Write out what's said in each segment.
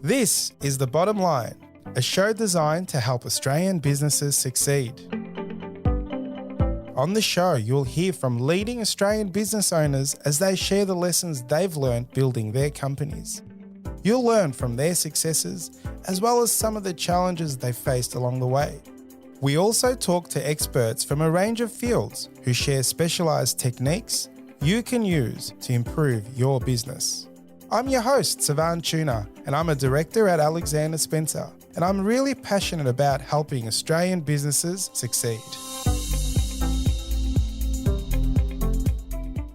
This is The Bottom Line, a show designed to help Australian businesses succeed. On the show, you'll hear from leading Australian business owners as they share the lessons they've learned building their companies. You'll learn from their successes as well as some of the challenges they've faced along the way. We also talk to experts from a range of fields who share specialised techniques you can use to improve your business. I'm your host, Savan Tuna, and I'm a director at Alexander Spencer, and I'm really passionate about helping Australian businesses succeed.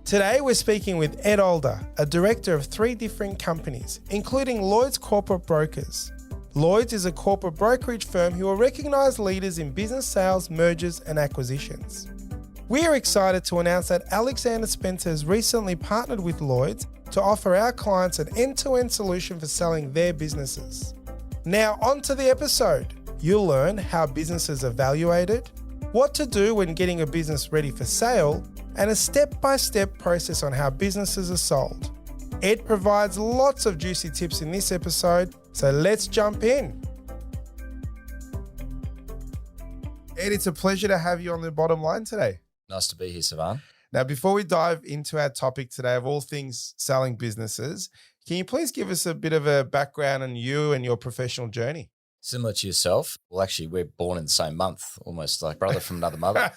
Today we're speaking with Ed Alder, a director of 3 different companies, including Lloyds Corporate Brokers. Lloyds is a corporate brokerage firm who are recognised leaders in business sales, mergers and acquisitions. We are excited to announce that Alexander Spencer has recently partnered with Lloyds to offer our clients an end-to-end solution for selling their businesses. Now on to the episode. You'll learn how businesses are evaluated, what to do when getting a business ready for sale, and a step-by-step process on how businesses are sold. Ed provides lots of juicy tips in this episode, so let's jump in. Ed, it's a pleasure to have you on The Bottom Line today. Nice to be here, Savan. Now, before we dive into our topic today of all things selling businesses, can you please give us a bit of a background on you and your professional journey? Similar to yourself. Well, actually, we're born in the same month, almost like brother from another mother.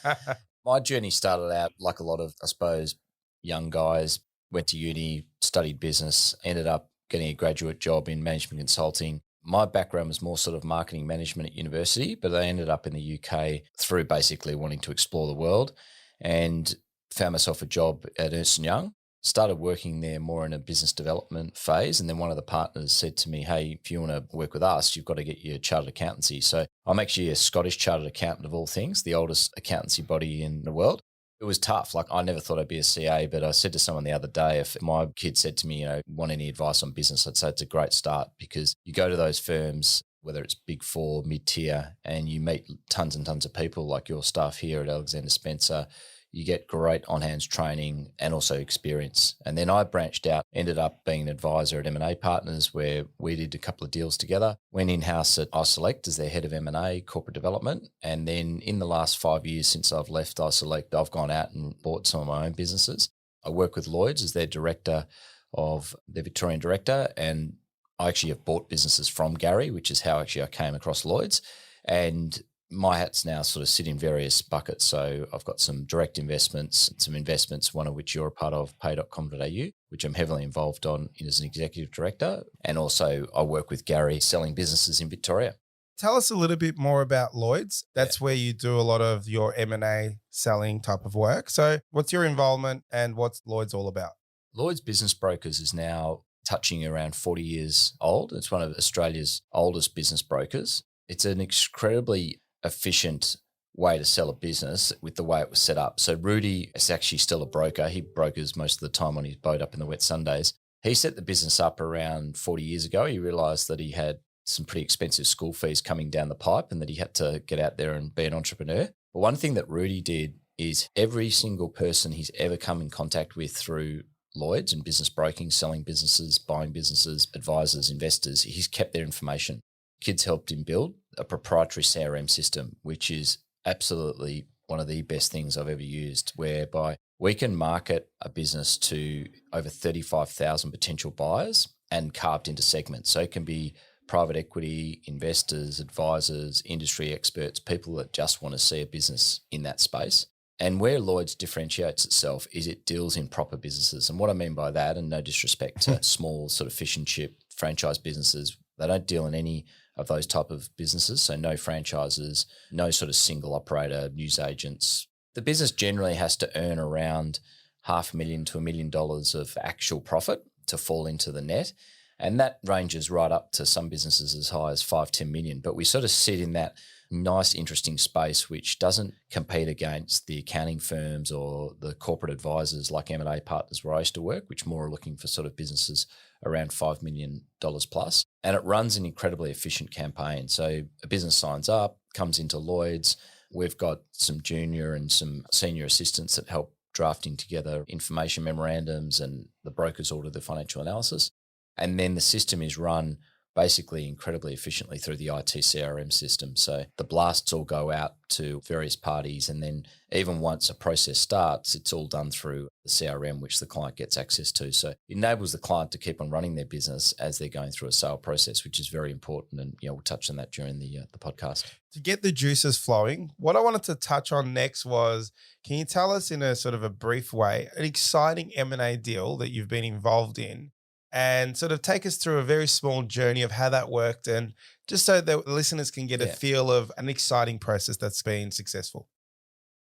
My journey started out like a lot of, I suppose, young guys, went to uni, studied business, ended up getting a graduate job in management consulting. My background was more sort of marketing management at university, but I ended up in the UK through basically wanting to explore the world and found myself a job at Ernst & Young. Started working there more in a business development phase. And then one of the partners said to me, hey, if you want to work with us, you've got to get your chartered accountancy. So I'm actually a Scottish chartered accountant of all things, the oldest accountancy body in the world. It was tough. Like I never thought I'd be a CA, but I said to someone the other day, if my kid said to me, want any advice on business, I'd say it's a great start because you go to those firms, whether it's big 4, mid-tier, and you meet tons and tons of people like your staff here at Alexander Spencer. You get great on-hands training and also experience. And then I branched out, ended up being an advisor at M&A Partners where we did a couple of deals together, went in-house at iSelect as their head of M&A corporate development. And then in the last 5 years since I've left iSelect, I've gone out and bought some of my own businesses. I work with Lloyds as their director of their Victorian director. And I actually have bought businesses from Gary, which is how actually I came across Lloyds. And my hats now sort of sit in various buckets. So I've got some direct investments, some investments, one of which you're a part of, pay.com.au, which I'm heavily involved on as an executive director. And also I work with Gary selling businesses in Victoria. Tell us a little bit more about Lloyds. That's where you do a lot of your M&A selling type of work. So what's your involvement and what's Lloyds all about? Lloyds Business Brokers is now touching around 40 years old. It's one of Australia's oldest business brokers. It's an incredibly efficient way to sell a business with the way it was set up. So Rudy is actually still a broker. He brokers most of the time on his boat up in the wet Sundays. He set the business up around 40 years ago. He realised that he had some pretty expensive school fees coming down the pipe and that he had to get out there and be an entrepreneur. But one thing that Rudy did is every single person he's ever come in contact with through Lloyds and business broking, selling businesses, buying businesses, advisors, investors, he's kept their information. Kids helped him build a proprietary CRM system, which is absolutely one of the best things I've ever used, whereby we can market a business to over 35,000 potential buyers and carved into segments. So it can be private equity, investors, advisors, industry experts, people that just want to see a business in that space. And where Lloyds differentiates itself is it deals in proper businesses. And what I mean by that, and no disrespect to small sort of fish and chip franchise businesses, they don't deal in any of those type of businesses. So no franchises, no sort of single operator, news agents. The business generally has to earn around $500,000 to $1 million of actual profit to fall into the net. And that ranges right up to some businesses as high as 5-10 million. But we sort of sit in that nice, interesting space, which doesn't compete against the accounting firms or the corporate advisors like M&A Partners where I used to work, which more are looking for sort of businesses around $5 million plus. And it runs an incredibly efficient campaign. So a business signs up, comes into Lloyds. We've got some junior and some senior assistants that help drafting together information memorandums, and the brokers order the financial analysis. And then the system is run basically incredibly efficiently through the IT CRM system. So the blasts all go out to various parties, and then even once a process starts, it's all done through the CRM, which the client gets access to. So it enables the client to keep on running their business as they're going through a sale process, which is very important. And we'll touch on that during the podcast. To get the juices flowing, what I wanted to touch on next was, can you tell us in a sort of a brief way, an exciting M&A deal that you've been involved in, and sort of take us through a very small journey of how that worked, and just so that listeners can get a feel of an exciting process that's been successful?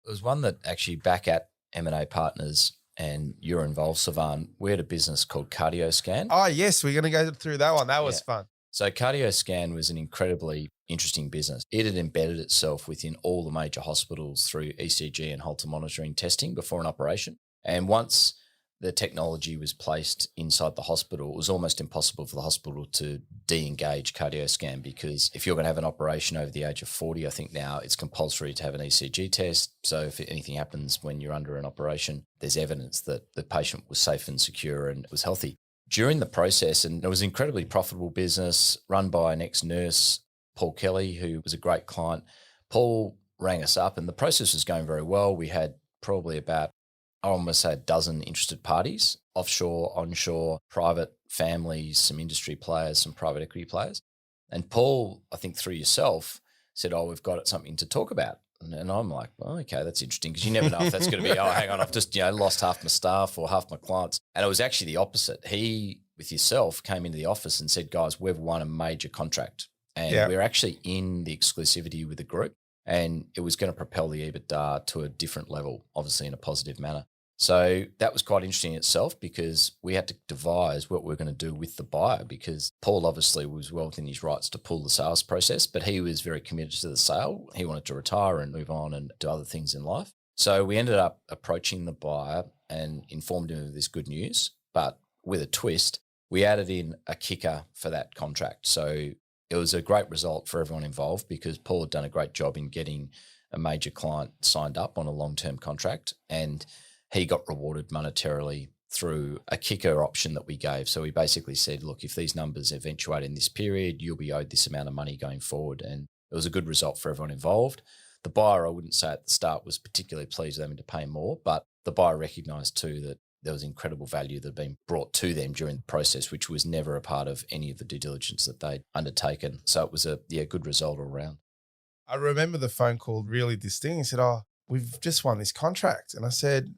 It was one that actually back at M&A Partners, and you're involved, Savan, we had a business called CardioScan. Oh, yes, we're going to go through that one. That was fun. So CardioScan was an incredibly interesting business. It had embedded itself within all the major hospitals through ECG and Holter monitoring testing before an operation. And once the technology was placed inside the hospital, it was almost impossible for the hospital to de-engage CardioScan, because if you're going to have an operation over the age of 40, I think now it's compulsory to have an ECG test. So if anything happens when you're under an operation, there's evidence that the patient was safe and secure and was healthy. During the process, and it was an incredibly profitable business run by an ex-nurse, Paul Kelly, who was a great client. Paul rang us up and the process was going very well. We had probably about, I almost say, a dozen interested parties, offshore, onshore, private families, some industry players, some private equity players. And Paul, I think through yourself, said, we've got something to talk about. And I'm like, okay, that's interesting, because you never know if that's going to be, hang on, I've just lost half my staff or half my clients. And it was actually the opposite. He, with yourself, came into the office and said, guys, we've won a major contract. And we're actually in the exclusivity with the group. And it was going to propel the EBITDA to a different level, obviously in a positive manner. So that was quite interesting in itself, because we had to devise what we're going to do with the buyer, because Paul obviously was well within his rights to pull the sales process, but he was very committed to the sale. He wanted to retire and move on and do other things in life. So we ended up approaching the buyer and informed him of this good news, but with a twist. We added in a kicker for that contract. So it was a great result for everyone involved, because Paul had done a great job in getting a major client signed up on a long-term contract, and he got rewarded monetarily through a kicker option that we gave. So we basically said, look, if these numbers eventuate in this period, you'll be owed this amount of money going forward. And it was a good result for everyone involved. The buyer, I wouldn't say at the start was particularly pleased with having to pay more, but the buyer recognised too that there was incredible value that had been brought to them during the process, which was never a part of any of the due diligence that they'd undertaken. So it was a good result all around. I remember the phone call really distinct. He said, we've just won this contract. And I said,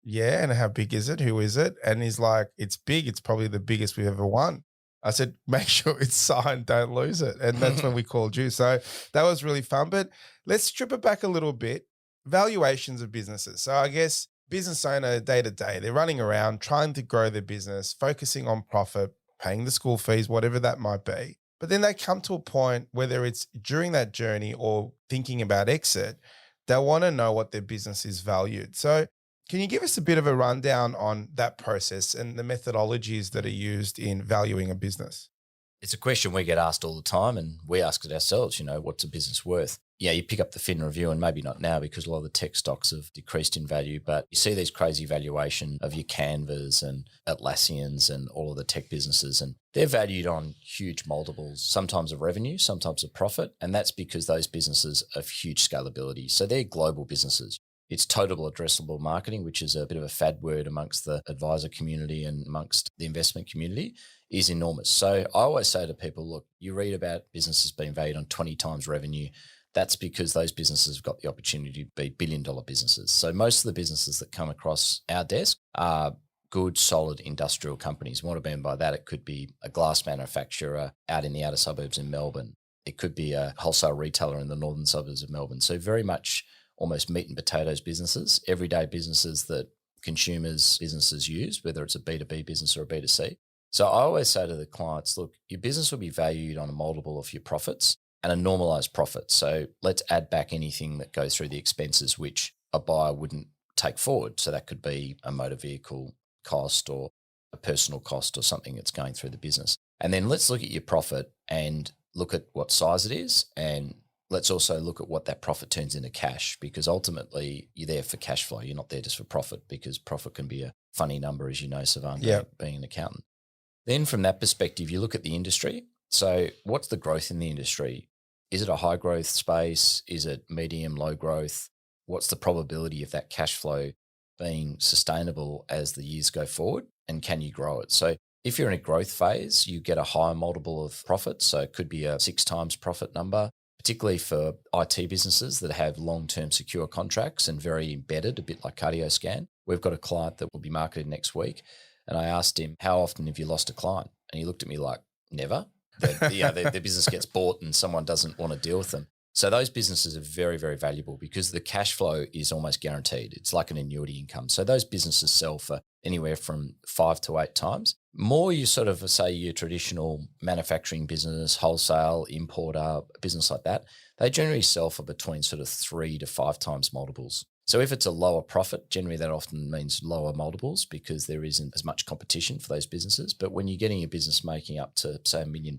yeah, and how big is it? Who is it? And he's like, it's big. It's probably the biggest we've ever won. I said, make sure it's signed, don't lose it. And that's when we called you. So that was really fun. But let's strip it back a little bit. Valuations of businesses. So I guess business owner day to day, they're running around trying to grow their business, focusing on profit, paying the school fees, whatever that might be. But then they come to a point, whether it's during that journey or thinking about exit, they want to know what their business is valued. So can you give us a bit of a rundown on that process and the methodologies that are used in valuing a business? It's a question we get asked all the time, and we ask it ourselves, what's a business worth? Yeah, you pick up the Fin Review, and maybe not now because a lot of the tech stocks have decreased in value, but you see these crazy valuation of your Canvas and Atlassians and all of the tech businesses, and they're valued on huge multiples, sometimes of revenue, sometimes of profit, and that's because those businesses have huge scalability. So they're global businesses. It's total addressable marketing, which is a bit of a fad word amongst the advisor community and amongst the investment community, is enormous. So I always say to people, look, you read about businesses being valued on 20 times revenue. That's because those businesses have got the opportunity to be billion-dollar businesses. So most of the businesses that come across our desk are good, solid industrial companies. What I mean by that, it could be a glass manufacturer out in the outer suburbs in Melbourne. It could be a wholesale retailer in the northern suburbs of Melbourne. So very much almost meat and potatoes businesses, everyday businesses that businesses use, whether it's a B2B business or a B2C. So I always say to the clients, look, your business will be valued on a multiple of your profits and a normalized profit. So let's add back anything that goes through the expenses, which a buyer wouldn't take forward. So that could be a motor vehicle cost or a personal cost or something that's going through the business. And then let's look at your profit and look at what size it is, and let's also look at what that profit turns into cash, because ultimately you're there for cash flow. You're not there just for profit, because profit can be a funny number, as you know, Savan, being an accountant. Then from that perspective, you look at the industry So what's the growth in the industry? Is it a high growth space? Is it medium, low growth? What's the probability of that cash flow being sustainable as the years go forward? And can you grow it? So if you're in a growth phase, you get a higher multiple of profit. So it could be a 6 times profit number, particularly for IT businesses that have long-term secure contracts and very embedded, a bit like CardioScan. We've got a client that will be marketed next week. And I asked him, how often have you lost a client? And he looked at me like, never. Their business gets bought and someone doesn't want to deal with them. So those businesses are very, very valuable because the cash flow is almost guaranteed. It's like an annuity income. So those businesses sell for anywhere from 5 to 8 times. More you sort of say your traditional manufacturing business, wholesale, importer, business like that, they generally sell for between sort of 3 to 5 times multiples. So if it's a lower profit, generally that often means lower multiples because there isn't as much competition for those businesses. But when you're getting a business making up to, say, $1 million,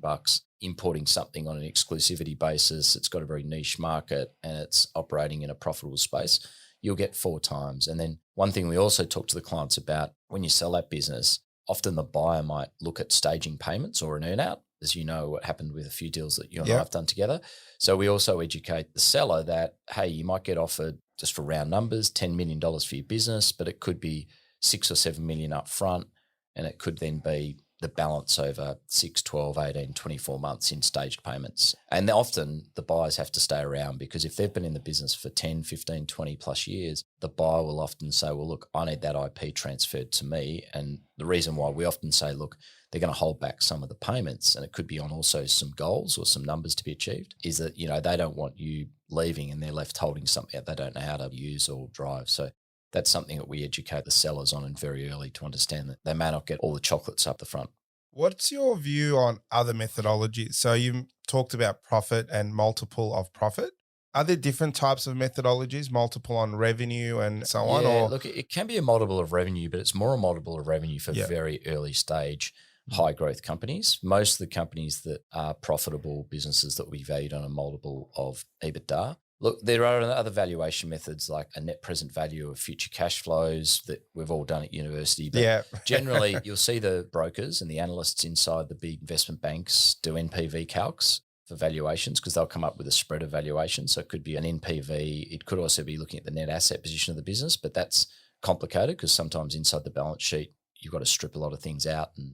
importing something on an exclusivity basis, it's got a very niche market and it's operating in a profitable space, you'll get 4 times. And then one thing we also talk to the clients about, when you sell that business, often the buyer might look at staging payments or an earnout. As you know, what happened with a few deals that you and I have done together. So we also educate the seller that, hey, you might get offered, just for round numbers, $10 million for your business, but it could be 6 or 7 million up front, and it could then be the balance over 6, 12, 18, 24 months in staged payments. And often the buyers have to stay around because if they've been in the business for 10, 15, 20 plus years, the buyer will often say, well, look, I need that IP transferred to me. And the reason why we often say, look, they're going to hold back some of the payments, and it could be on also some goals or some numbers to be achieved, is that, they don't want you leaving and they're left holding something that they don't know how to use or drive. So that's something that we educate the sellers on and very early to understand that they may not get all the chocolates up the front. What's your view on other methodologies? So you talked about profit and multiple of profit. Are there different types of methodologies, multiple on revenue and so on? Or look, it can be a multiple of revenue, but it's more a multiple of revenue for very early stage high growth companies. Most of the companies that are profitable businesses that we valued on a multiple of EBITDA. Look, there are other valuation methods like a net present value of future cash flows that we've all done at university. But generally, you'll see the brokers and the analysts inside the big investment banks do NPV calcs for valuations because they'll come up with a spread of valuation. So it could be an NPV. It could also be looking at the net asset position of the business, but that's complicated because sometimes inside the balance sheet, you've got to strip a lot of things out and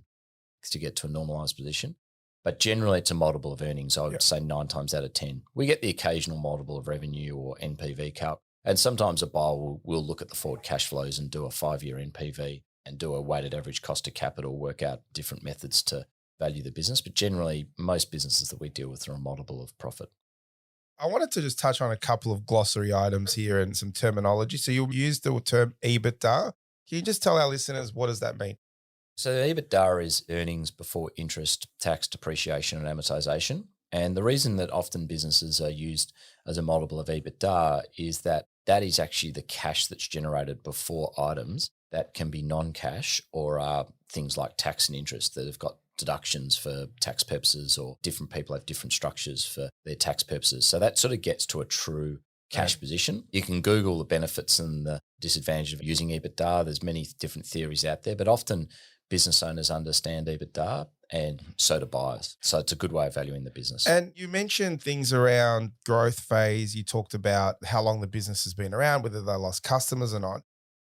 to get to a normalized position. But generally, it's a multiple of earnings. I would say 9 times out of 10. We get the occasional multiple of revenue or NPV calc. And sometimes a buyer will look at the forward cash flows and do a 5-year NPV and do a weighted average cost of capital, work out different methods to value the business. But generally, most businesses that we deal with are a multiple of profit. I wanted to just touch on a couple of glossary items here and some terminology. So you use the term EBITDA. Can you just tell our listeners, what does that mean? So EBITDA is earnings before interest, tax, depreciation, and amortization. And the reason that often businesses are used as a multiple of EBITDA is that is actually the cash that's generated before items that can be non-cash or are things like tax and interest that have got deductions for tax purposes, or different people have different structures for their tax purposes. So that sort of gets to a true cash position. You can Google the benefits and the disadvantage of using EBITDA. There's many different theories out there, but often business owners understand EBITDA and so do buyers. So it's a good way of valuing the business. And you mentioned things around growth phase. You talked about how long the business has been around, whether they lost customers or not.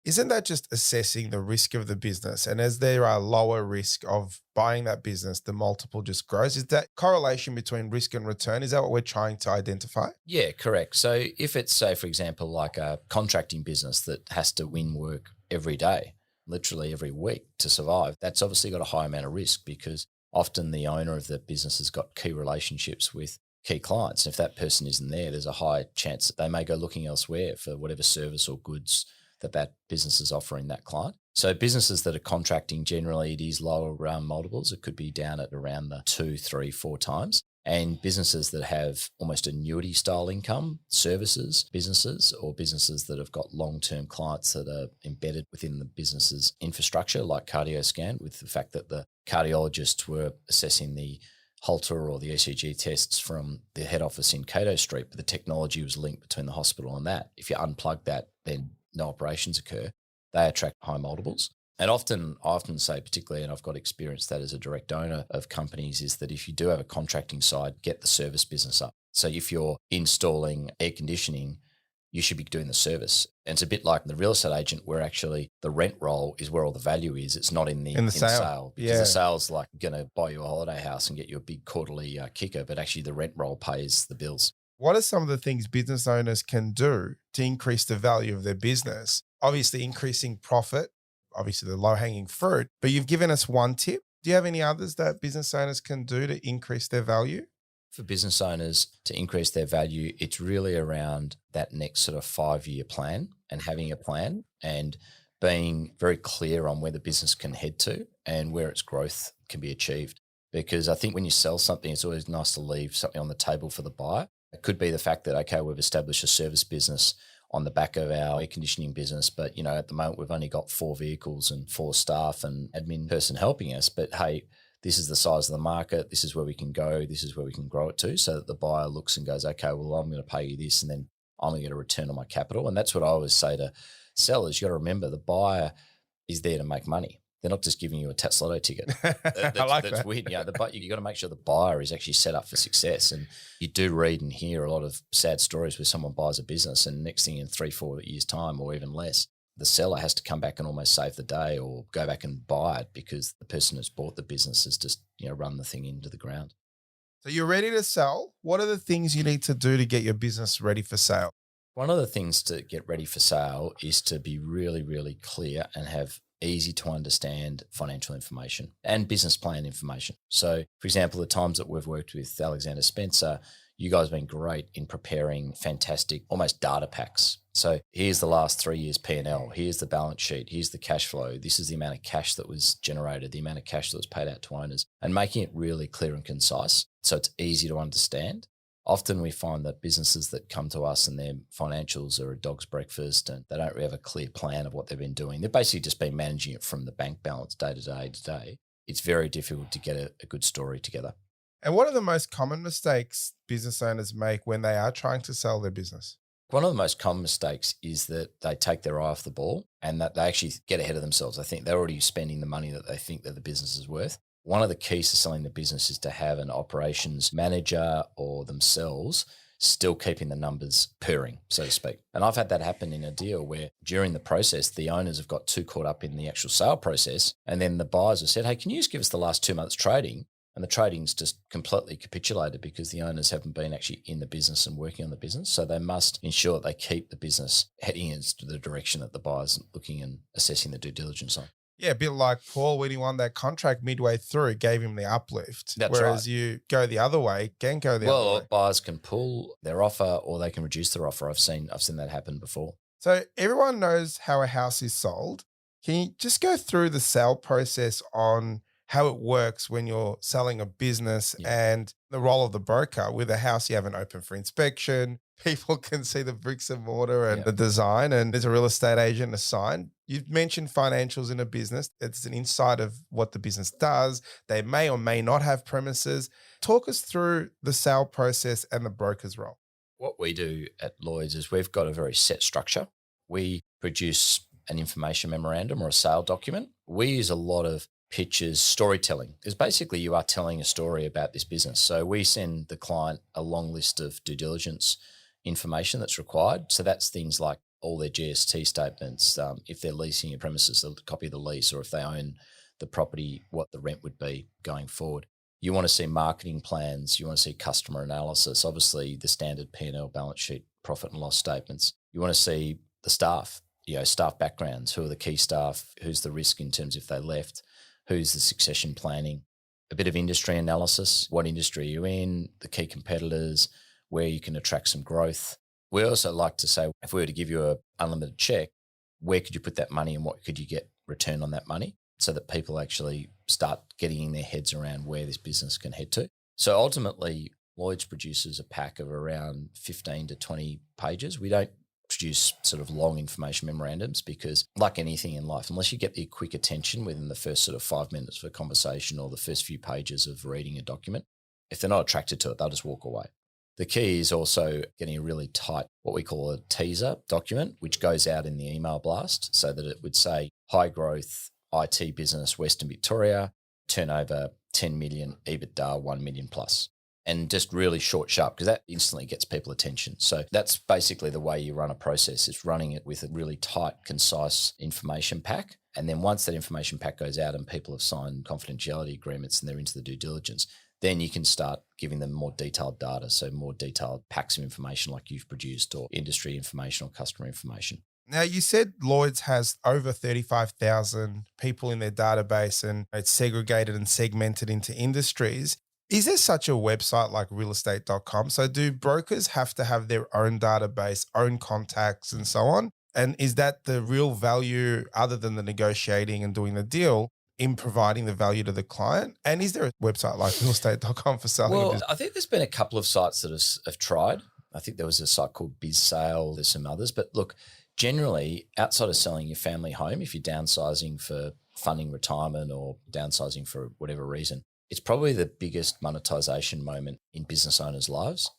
Isn't that just assessing the risk of the business? And as there are lower risk of buying that business, the multiple just grows. Is that correlation between risk and return? Is that what we're trying to identify? Yeah, correct. So if it's, say, for example, like a contracting business that has to win work every day, literally every week to survive, that's obviously got a high amount of risk because often the owner of the business has got key relationships with key clients. And if that person isn't there, there's a high chance that they may go looking elsewhere for whatever service or goods that business is offering that client. So businesses that are contracting, generally it is lower around multiples. It could be down at around the 2, 3, 4 times. And businesses that have almost annuity style income, services businesses, or businesses that have got long-term clients that are embedded within the business's infrastructure, like CardioScan, with the fact that the cardiologists were assessing the Holter or the ECG tests from the head office in Cato Street, but the technology was linked between the hospital and that. If you unplug that, then no operations occur. They attract high multiples. And I often say, particularly, and I've got experience that as a direct owner of companies, is that if you do have a contracting side, get the service business up. So if you're installing air conditioning, you should be doing the service. And it's a bit like the real estate agent where actually the rent roll is where all the value is. It's not in the sale. Because the sale's like going to buy you a holiday house and get you a big quarterly kicker, but actually the rent roll pays the bills. What are some of the things business owners can do to increase the value of their business? Obviously, increasing profit, obviously the low-hanging fruit, but you've given us one tip. Do you have any others that business owners can do to increase their value? For business owners to increase their value, it's really around that next sort of 5-year plan and having a plan and being very clear on where the business can head to and where its growth can be achieved. Because I think when you sell something, it's always nice to leave something on the table for the buyer. It could be the fact that, okay, we've established a service business on the back of our air conditioning business, but at the moment we've only got 4 vehicles and 4 staff and admin person helping us. But hey, this is the size of the market. This is where we can go. This is where we can grow it to, so that the buyer looks and goes, okay, well, I'm going to pay you this, and then I'm going to get a return on my capital. And that's what I always say to sellers. You got to remember the buyer is there to make money. They're not just giving you a Tats Lotto ticket. That's weird. But you got to make sure the buyer is actually set up for success. And you do read and hear a lot of sad stories where someone buys a business and next thing in 3-4 years' time or even less, the seller has to come back and almost save the day or go back and buy it because the person who's bought the business has just run the thing into the ground. So you're ready to sell. What are the things you need to do to get your business ready for sale? One of the things to get ready for sale is to be really, really clear and have easy to understand financial information and business plan information. So, for example, the times that we've worked with Alexander Spencer, you guys have been great in preparing fantastic, almost data packs. So here's the last 3 years P&L, here's the balance sheet, here's the cash flow, this is the amount of cash that was generated, the amount of cash that was paid out to owners, and making it really clear and concise so it's easy to understand. Often we find that businesses that come to us and their financials are a dog's breakfast and they don't really have a clear plan of what they've been doing. They've basically just been managing it from the bank balance day to day. It's very difficult to get a good story together. And what are the most common mistakes business owners make when they are trying to sell their business? One of the most common mistakes is that they take their eye off the ball and that they actually get ahead of themselves. I think they're already spending the money that they think that the business is worth. One of the keys to selling the business is to have an operations manager or themselves still keeping the numbers purring, so to speak. And I've had that happen in a deal where during the process, the owners have got too caught up in the actual sale process. And then the buyers have said, hey, can you just give us the last 2 months trading? And the trading's just completely capitulated because the owners haven't been actually in the business and working on the business. So they must ensure that they keep the business heading into the direction that the buyer's looking and assessing the due diligence on. Yeah, a bit like Paul when he won that contract midway through, gave him the uplift. That's whereas right. You go the other way, other way. Well, buyers can pull their offer or they can reduce their offer. I've seen that happen before. So everyone knows how a house is sold. Can you just go through the sale process on how it works when you're selling a business and the role of the broker? With a house, you have an open for inspection. People can see the bricks and mortar and the design, and there's a real estate agent assigned. You've mentioned financials in a business. It's an insight of what the business does. They may or may not have premises. Talk us through the sale process and the broker's role. What we do at Lloyds is we've got a very set structure. We produce an information memorandum or a sale document. We use a lot of pictures, storytelling. Because basically you are telling a story about this business. So we send the client a long list of due diligence information that's required. So that's things like all their GST statements, if they're leasing a premises, a copy of the lease, or if they own the property, what the rent would be going forward. You want to see marketing plans. You want to see customer analysis, obviously the standard P&L balance sheet, profit and loss statements. You want to see the staff, staff backgrounds, who are the key staff, who's the risk in terms if they left, who's the succession planning, a bit of industry analysis, what industry are you in, the key competitors, where you can attract some growth. We also like to say, if we were to give you an unlimited check, where could you put that money and what could you get return on that money, so that people actually start getting in their heads around where this business can head to. So ultimately, Lloyds produces a pack of around 15 to 20 pages. We don't produce sort of long information memorandums because, like anything in life, unless you get the quick attention within the first sort of 5 minutes of a conversation or the first few pages of reading a document, if they're not attracted to it, they'll just walk away. The key is also getting a really tight, what we call a teaser document, which goes out in the email blast so that it would say high growth, IT business, Western Victoria, turnover 10 million, EBITDA 1 million plus. And just really short, sharp, because that instantly gets people attention. So that's basically the way you run a process. It's running it with a really tight, concise information pack. And then once that information pack goes out and people have signed confidentiality agreements and they're into the due diligence, then you can start giving them more detailed data. So more detailed packs of information like you've produced, or industry information or customer information. Now, you said Lloyds has over 35,000 people in their database and it's segregated and segmented into industries. Is there such a website like realestate.com? So do brokers have to have their own database, own contacts and so on? And is that the real value, other than the negotiating and doing the deal, in providing the value to the client? And is there a website like realestate.com for selling a Well, business? I think there's been a couple of sites that have tried. I think there was a site called BizSale. There's some others. But look, generally, outside of selling your family home, if you're downsizing for funding retirement or downsizing for whatever reason, it's probably the biggest monetization moment in business owners' lives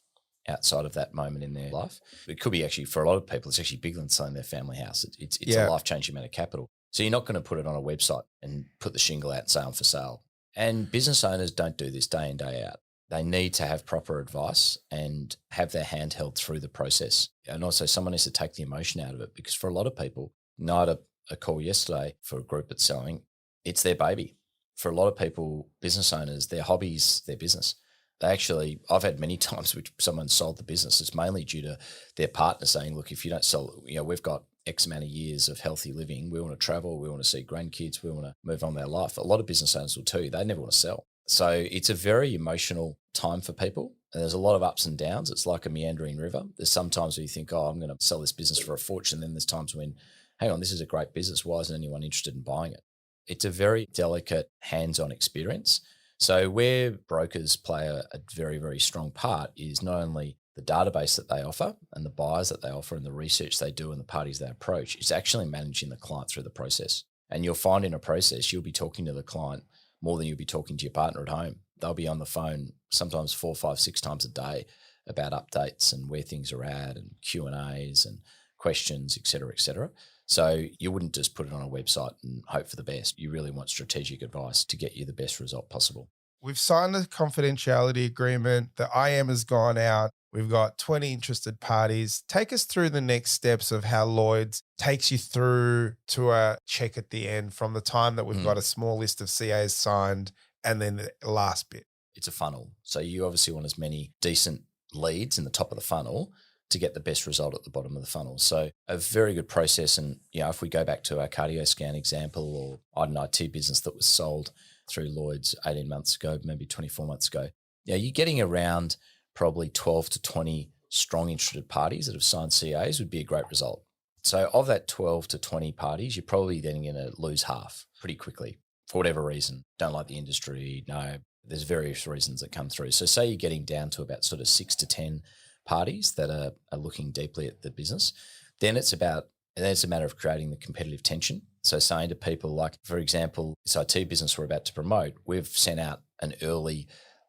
outside of that moment in their life. It could be actually, for a lot of people, it's actually bigger than selling their family house. It's a life-changing amount of capital. So you're not going to put it on a website and put the shingle out and say I'm for sale. And business owners don't do this day in, day out. They need to have proper advice and have their hand held through the process. And also someone needs to take the emotion out of it, because for a lot of people, I had a call yesterday for a group that's selling, it's their baby. For a lot of people, business owners, their hobby's their business. I've had many times which someone sold the business. It's mainly due to their partner saying, look, if you don't sell, we've got X amount of years of healthy living. We want to travel. We want to see grandkids. We want to move on with our life. A lot of business owners will tell you they never want to sell. So it's a very emotional time for people. And there's a lot of ups and downs. It's like a meandering river. There's some times where you think, oh, I'm going to sell this business for a fortune. Then there's times when, hang on, this is a great business. Why isn't anyone interested in buying it? It's a very delicate hands-on experience. So where brokers play a very, very strong part is not only the database that they offer and the buyers that they offer and the research they do and the parties they approach, it's actually managing the client through the process. And you'll find in a process, you'll be talking to the client more than you'll be talking to your partner at home. They'll be on the phone sometimes 4, 5, 6 times a day about updates and where things are at and Q&As and questions, et cetera, et cetera. So you wouldn't just put it on a website and hope for the best. You really want strategic advice to get you the best result possible. We've signed a confidentiality agreement. The IM has gone out. We've got 20 interested parties. Take us through the next steps of how Lloyds takes you through to a check at the end, from the time that we've got a small list of CAs signed and then the last bit. It's a funnel. So you obviously want as many decent leads in the top of the funnel to get the best result at the bottom of the funnel. So a very good process. And, if we go back to our cardio scan example, or I had an IT business that was sold through Lloyds 18 months ago, maybe 24 months ago, you're getting around probably 12 to 20 strong interested parties that have signed CAs would be a great result. So of that 12 to 20 parties, you're probably then going to lose half pretty quickly for whatever reason. Don't like the industry. No, there's various reasons that come through. So say you're getting down to about sort of 6 to 10 parties that are looking deeply at the business, then it's a matter of creating the competitive tension. So saying to people like, for example, this IT business we're about to promote, we've sent out an early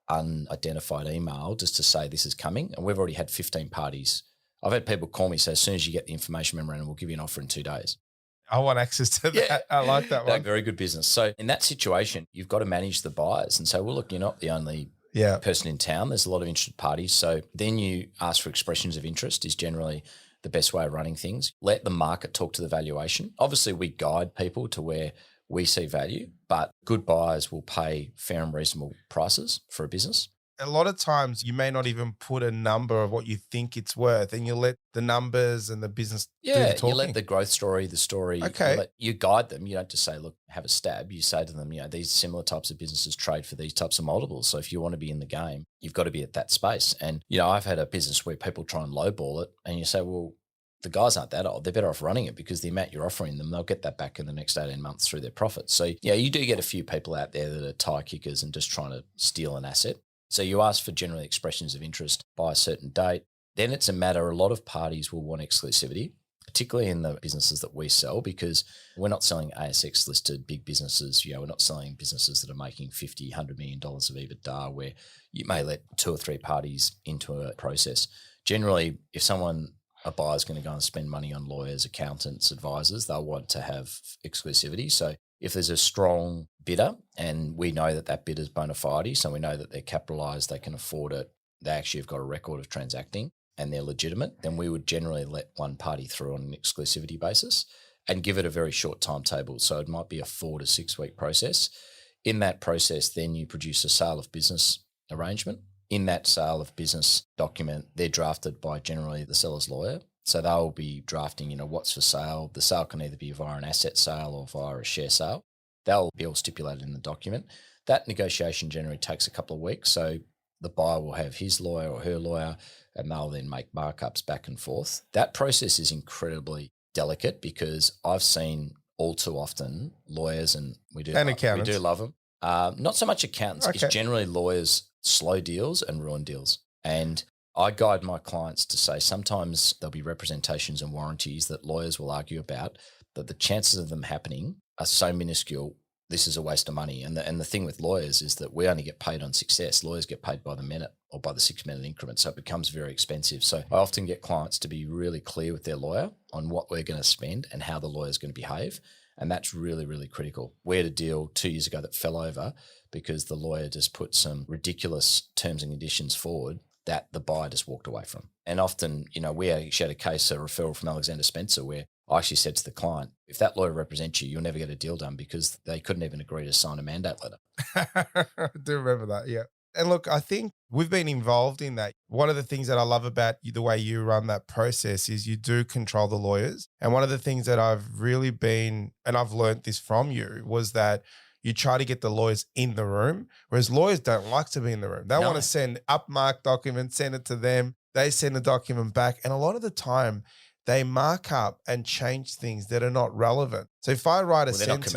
unidentified email just to say this is coming, and we've already had 15 parties. I've had people call me, say, as soon as you get the information memorandum, we'll give you an offer in 2 days. I want access to that. Yeah. I like that one. Very good business. So in that situation, you've got to manage the buyers and say, well, look, you're not the only person in town. There's a lot of interested parties. So then you ask for expressions of interest is generally the best way of running things. Let the market talk to the valuation. Obviously, we guide people to where we see value, but good buyers will pay fair and reasonable prices for a business. A lot of times you may not even put a number of what you think it's worth, and you let the numbers and the business do the talking. You let the growth story, the story, you guide them. You don't just say, look, have a stab. You say to them, these similar types of businesses trade for these types of multiples. So if you want to be in the game, you've got to be at that space. And, I've had a business where people try and lowball it, and you say, well, the guys aren't that old. They're better off running it, because the amount you're offering them, they'll get that back in the next 18 months through their profits. So, you do get a few people out there that are tire kickers and just trying to steal an asset. So you ask for general expressions of interest by a certain date. Then it's a matter, a lot of parties will want exclusivity, particularly in the businesses that we sell, because we're not selling ASX listed big businesses. We're not selling businesses that are making $50, $100 million of EBITDA, where you may let 2 or 3 parties into a process. Generally, if a buyer's going to go and spend money on lawyers, accountants, advisors, they'll want to have exclusivity. So if there's a strong bidder and we know that that bidder's bona fide, so we know that they're capitalised, they can afford it, they actually have got a record of transacting and they're legitimate, then we would generally let one party through on an exclusivity basis and give it a very short timetable. So it might be a 4 to 6 week process. In that process, then you produce a sale of business arrangement. In that sale of business document, they're drafted by generally the seller's lawyer. So they'll be drafting, what's for sale. The sale can either be via an asset sale or via a share sale. They'll be all stipulated in the document. That negotiation generally takes a couple of weeks. So the buyer will have his lawyer or her lawyer, and they'll then make markups back and forth. That process is incredibly delicate because I've seen all too often lawyers, and we do love them. Not so much accountants. Okay. It's generally lawyers slow deals and ruin deals. And I guide my clients to say sometimes there'll be representations and warranties that lawyers will argue about, that the chances of them happening are so minuscule, this is a waste of money. And the thing with lawyers is that we only get paid on success. Lawyers get paid by the minute or by the 6 minute increment. So it becomes very expensive. So I often get clients to be really clear with their lawyer on what we're going to spend and how the lawyer's going to behave. And that's really, really critical. We had a deal 2 years ago that fell over because the lawyer just put some ridiculous terms and conditions forward that the buyer just walked away from. And often, we actually had a case, a referral from Alexander Spencer, where I actually said to the client, if that lawyer represents you, you'll never get a deal done because they couldn't even agree to sign a mandate letter. I do remember that, yeah. And look, I think we've been involved in that. One of the things that I love about the way you run that process is you do control the lawyers. And one of the things that I've really been, and I've learned this from you, was that you try to get the lawyers in the room, whereas lawyers don't like to be in the room. They want to send upmarked documents, send it to them. They send the document back. And a lot of the time, they mark up and change things that are not relevant. So if I write a sentence,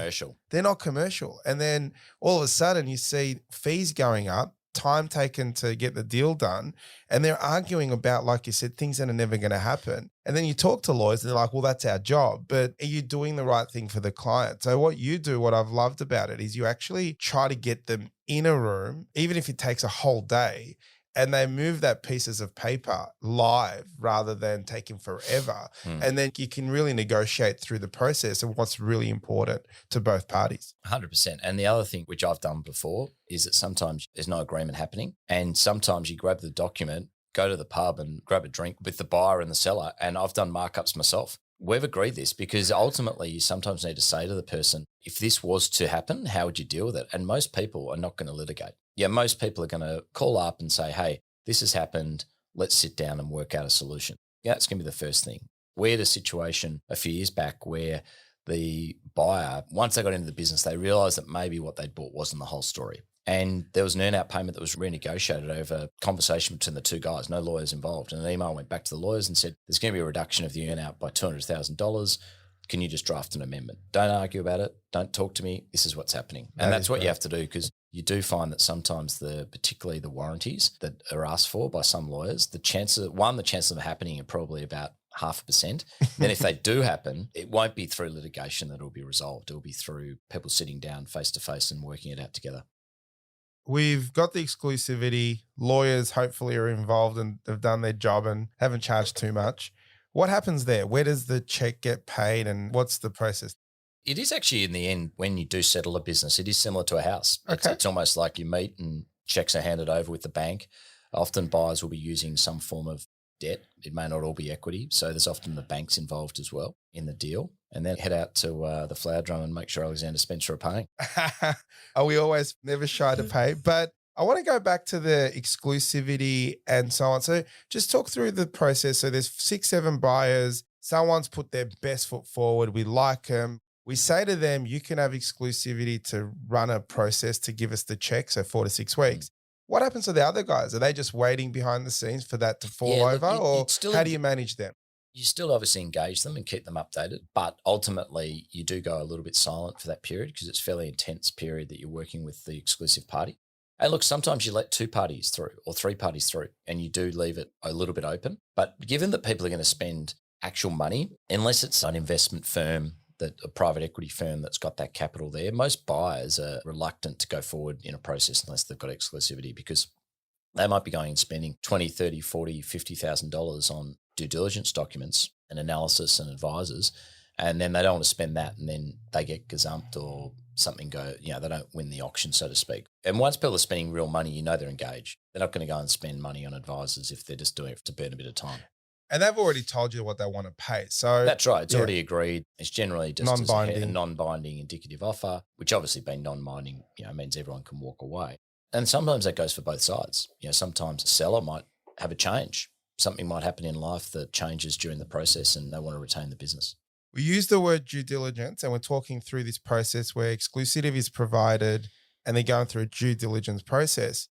they're not commercial. And then all of a sudden you see fees going up, time taken to get the deal done, and they're arguing about, like you said, things that are never going to happen. And then you talk to lawyers and they're like, well, that's our job, but are you doing the right thing for the client? So what you do, what I've loved about it, is you actually try to get them in a room, even if it takes a whole day, and they move that pieces of paper live rather than taking forever. And then you can really negotiate through the process of what's really important to both parties. 100%. And the other thing, which I've done before, is that sometimes there's no agreement happening. And sometimes you grab the document, go to the pub and grab a drink with the buyer and the seller. And I've done markups myself. We've agreed this because ultimately you sometimes need to say to the person, if this was to happen, how would you deal with it? And most people are not going to litigate. Yeah, most people are going to call up and say, hey, this has happened. Let's sit down and work out a solution. Yeah, that's going to be the first thing. We had a situation a few years back where the buyer, once they got into the business, they realised that maybe what they'd bought wasn't the whole story. And there was an earn-out payment that was renegotiated over conversation between the two guys, no lawyers involved. And an email went back to the lawyers and said, there's going to be a reduction of the earn-out by $200,000. Can you just draft an amendment? Don't argue about it. Don't talk to me. This is what's happening. And that's what you have to do, because you do find that sometimes particularly the warranties that are asked for by some lawyers, the chances of them happening are probably about 0.5%. Then if they do happen, it won't be through litigation that it'll be resolved. It'll be through people sitting down face to face and working it out together. We've got the exclusivity. Lawyers hopefully are involved and have done their job and haven't charged too much. What happens there? Where does the check get paid and what's the process? It is actually, in the end, when you do settle a business, it is similar to a house. Okay. It's almost like you meet and checks are handed over with the bank. Often buyers will be using some form of debt. It may not all be equity. So there's often the banks involved as well in the deal. And then head out to the flower drum and make sure Alexander Spencer are paying. Are we always never shy to pay? But I want to go back to the exclusivity and so on. So just talk through the process. So there's 6, 7 buyers. Someone's put their best foot forward. We like them. We say to them, you can have exclusivity to run a process to give us the check, so 4 to 6 weeks. What happens to the other guys? Are they just waiting behind the scenes for that to fall over? Or how do you manage them? You still obviously engage them and keep them updated, but ultimately you do go a little bit silent for that period because it's a fairly intense period that you're working with the exclusive party. And look, sometimes you let 2 parties through or 3 parties through and you do leave it a little bit open. But given that people are going to spend actual money, unless it's an investment firm, a private equity firm that's got that capital there, most buyers are reluctant to go forward in a process unless they've got exclusivity, because they might be going and spending $20, $30, $40, $50,000 on due diligence documents and analysis and advisors. And then they don't want to spend that, and then they get gazumped or something they don't win the auction, so to speak. And once people are spending real money, they're engaged. They're not going to go and spend money on advisors if they're just doing it to burn a bit of time. And they've already told you what they want to pay. So that's right. It's already agreed. It's generally just non-binding. a non-binding indicative offer, which obviously being non-binding, means everyone can walk away. And sometimes that goes for both sides. Sometimes a seller might have a change. Something might happen in life that changes during the process and they want to retain the business. We use the word due diligence, and we're talking through this process where exclusivity is provided and they're going through a due diligence process.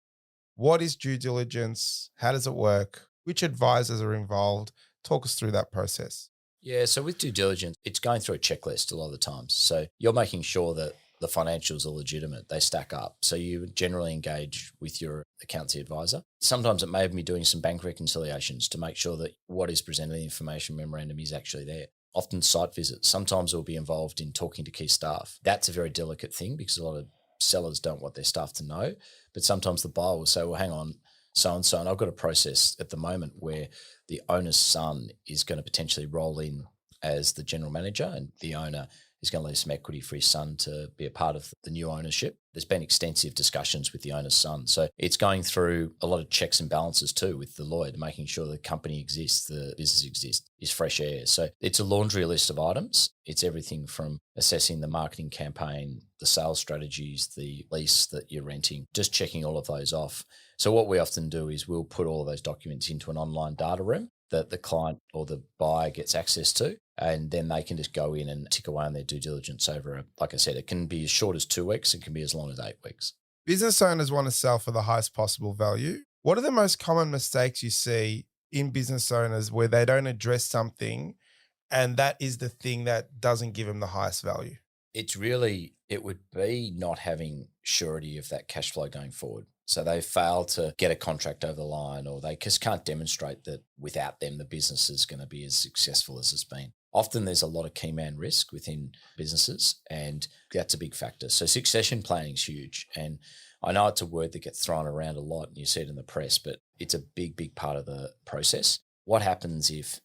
What is due diligence? How does it work? Which advisors are involved? Talk us through that process. Yeah, so with due diligence, it's going through a checklist a lot of the times. So you're making sure that the financials are legitimate, they stack up. So you generally engage with your accountancy advisor. Sometimes it may be doing some bank reconciliations to make sure that what is presented in the information memorandum is actually there. Often site visits. Sometimes we'll be involved in talking to key staff. That's a very delicate thing because a lot of sellers don't want their staff to know. But sometimes the buyer will say, well, hang on, so-and-so, and I've got a process at the moment where the owner's son is going to potentially roll in as the general manager, and the owner is going to leave some equity for his son to be a part of the new ownership. There's been extensive discussions with the owner's son. So it's going through a lot of checks and balances too with the lawyer, making sure the company exists, the business exists, is fresh air. So it's a laundry list of items. It's everything from assessing the marketing campaign, the sales strategies, the lease that you're renting, just checking all of those off. So what we often do is we'll put all of those documents into an online data room that the client or the buyer gets access to, and then they can just go in and tick away on their due diligence over, like I said, it can be as short as 2 weeks, it can be as long as 8 weeks. Business owners want to sell for the highest possible value. What are the most common mistakes you see in business owners where they don't address something and that is the thing that doesn't give them the highest value? It would be not having surety of that cash flow going forward. So they fail to get a contract over the line, or they just can't demonstrate that without them, the business is going to be as successful as it's been. Often there's a lot of key man risk within businesses, and that's a big factor. So succession planning is huge. And I know it's a word that gets thrown around a lot and you see it in the press, but it's a big, big part of the process. What happens if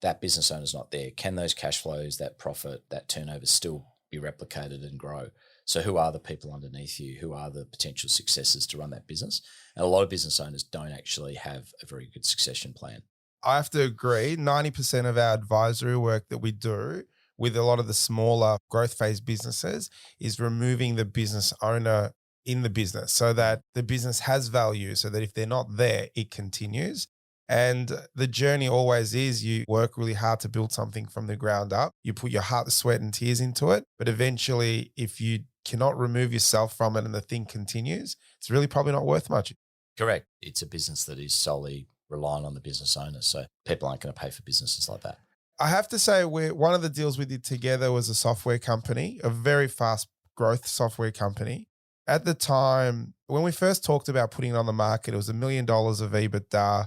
that business owner's not there? Can those cash flows, that profit, that turnover still be replicated and grow? So who are the people underneath you? Who are the potential successors to run that business? And a lot of business owners don't actually have a very good succession plan. I have to agree. 90% of our advisory work that we do with a lot of the smaller growth phase businesses is removing the business owner in the business so that the business has value, so that if they're not there, it continues. And the journey always is you work really hard to build something from the ground up. You put your heart, sweat, and tears into it. But eventually, if you cannot remove yourself from it and the thing continues, it's really probably not worth much. Correct. It's a business that is solely relying on the business owner. So people aren't going to pay for businesses like that. I have to say, one of the deals we did together was a software company, a very fast growth software company. At the time, when we first talked about putting it on the market, it was $1 million of EBITDA.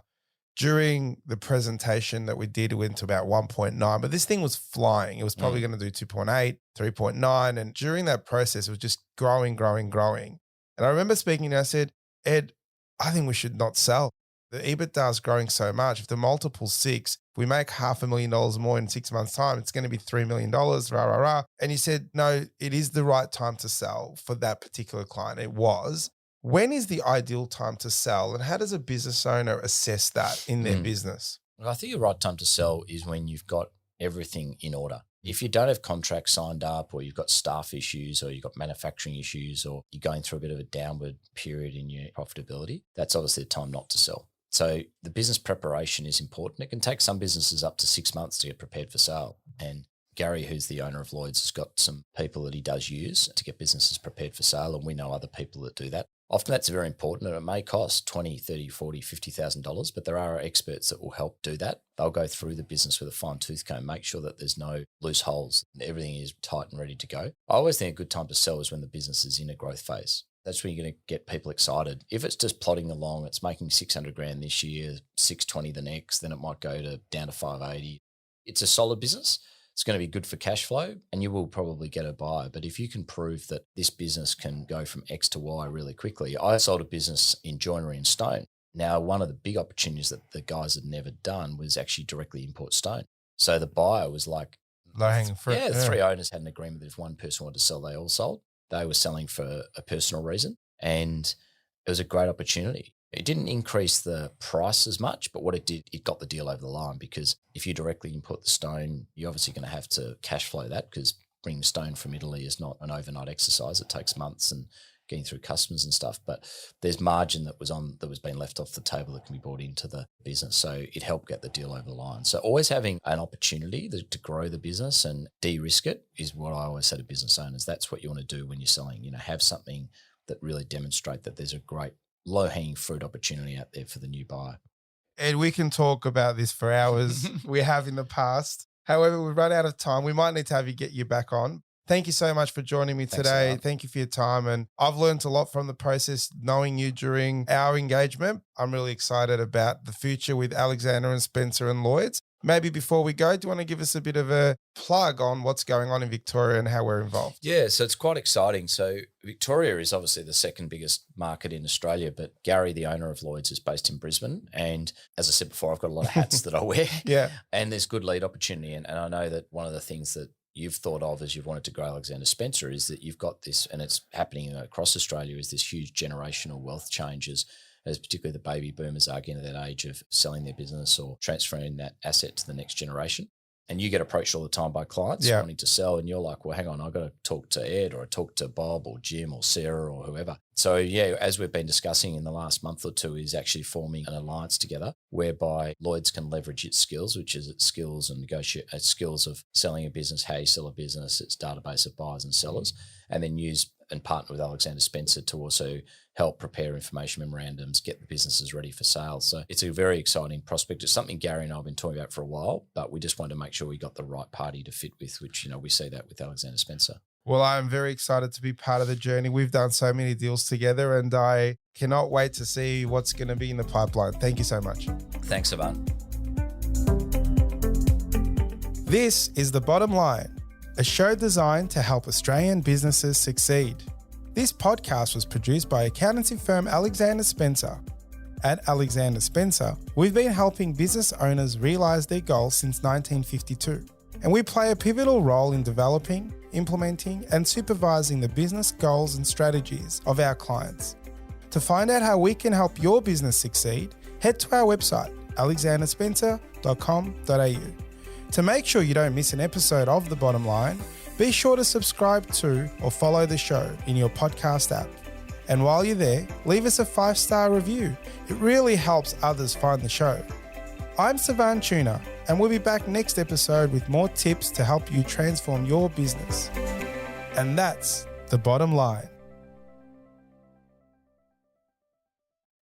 During the presentation that we did, it went to about 1.9, but this thing was flying. It was probably going to do 2.8, 3.9. And during that process, it was just growing. And I remember speaking and I said, Ed, I think we should not sell. The EBITDA is growing so much. If the multiple's 6, if we make $500,000 more in 6 months' time, it's going to be $3 million, rah. And he said, no, it is the right time to sell for that particular client. It was. When is the ideal time to sell, and how does a business owner assess that in their business? Well, I think the right time to sell is when you've got everything in order. If you don't have contracts signed up, or you've got staff issues, or you've got manufacturing issues, or you're going through a bit of a downward period in your profitability, that's obviously the time not to sell. So the business preparation is important. It can take some businesses up to 6 months to get prepared for sale. And Gary, who's the owner of Lloyds, has got some people that he does use to get businesses prepared for sale, and we know other people that do that. Often that's very important, and it may cost $20,000, $30,000, $40,000, $50,000, but there are experts that will help do that. They'll go through the business with a fine tooth comb, make sure that there's no loose holes, everything is tight and ready to go. I always think a good time to sell is when the business is in a growth phase. That's when you're going to get people excited. If it's just plodding along, it's making $600,000 this year, $620,000 the next, then it might go down to $580,000. It's a solid business. It's going to be good for cash flow, and you will probably get a buyer. But if you can prove that this business can go from X to Y really quickly. I sold a business in joinery and stone. Now, one of the big opportunities that the guys had never done was actually directly import stone. So the buyer was like, Low-hanging fruit. Yeah, the three owners had an agreement that if one person wanted to sell, they all sold. They were selling for a personal reason, and it was a great opportunity. It didn't increase the price as much, but what it did, it got the deal over the line, because if you directly input the stone, you're obviously going to have to cash flow that, because bringing stone from Italy is not an overnight exercise. It takes months and getting through customs and stuff, but there's margin that was being left off the table that can be brought into the business. So it helped get the deal over the line. So always having an opportunity to grow the business and de-risk it is what I always say to business owners. That's what you want to do when you're selling. Have something that really demonstrate that there's a great low-hanging fruit opportunity out there for the new buyer. Ed, we can talk about this for hours. We have in the past. However, we've run out of time. We might need to have you get you back on. Thank you so much for joining me today. Thank you for your time. And I've learned a lot from the process, knowing you during our engagement. I'm really excited about the future with Alexander & Spencer and Lloyds. Maybe before we go, do you want to give us a bit of a plug on what's going on in Victoria and how we're involved? Yeah, so it's quite exciting. So Victoria is obviously the second biggest market in Australia, but Gary, the owner of Lloyds, is based in Brisbane. And as I said before, I've got a lot of hats that I wear. Yeah. And there's good lead opportunity. And I know that one of the things that you've thought of as you've wanted to grow Alexander Spencer is that you've got this, and it's happening across Australia, is this huge generational wealth changes, as particularly the baby boomers are getting to that age of selling their business or transferring that asset to the next generation. And you get approached all the time by clients wanting to sell, and you're like, well, hang on, I've got to talk to Ed or talk to Bob or Jim or Sarah or whoever. So yeah, as we've been discussing in the last month or two, is actually forming an alliance together whereby Lloyds can leverage its skills, which is its skills and negotiate its skills of selling a business, how you sell a business, its database of buyers and sellers, and then use and partner with Alexander Spencer to also help prepare information memorandums, get the businesses ready for sale. So it's a very exciting prospect. It's something Gary and I have been talking about for a while, but we just wanted to make sure we got the right party to fit with, which, we see that with Alexander Spencer. Well, I'm very excited to be part of the journey. We've done so many deals together, and I cannot wait to see what's going to be in the pipeline. Thank you so much. Thanks, Sivan. This is The Bottom Line, a show designed to help Australian businesses succeed. This podcast was produced by accountancy firm Alexander Spencer. At Alexander Spencer, we've been helping business owners realise their goals since 1952, and we play a pivotal role in developing, implementing, and supervising the business goals and strategies of our clients. To find out how we can help your business succeed, head to our website, alexanderspencer.com.au. To make sure you don't miss an episode of The Bottom Line, be sure to subscribe to or follow the show in your podcast app. And while you're there, leave us a 5-star review. It really helps others find the show. I'm Sivan Tuna, and we'll be back next episode with more tips to help you transform your business. And that's The Bottom Line.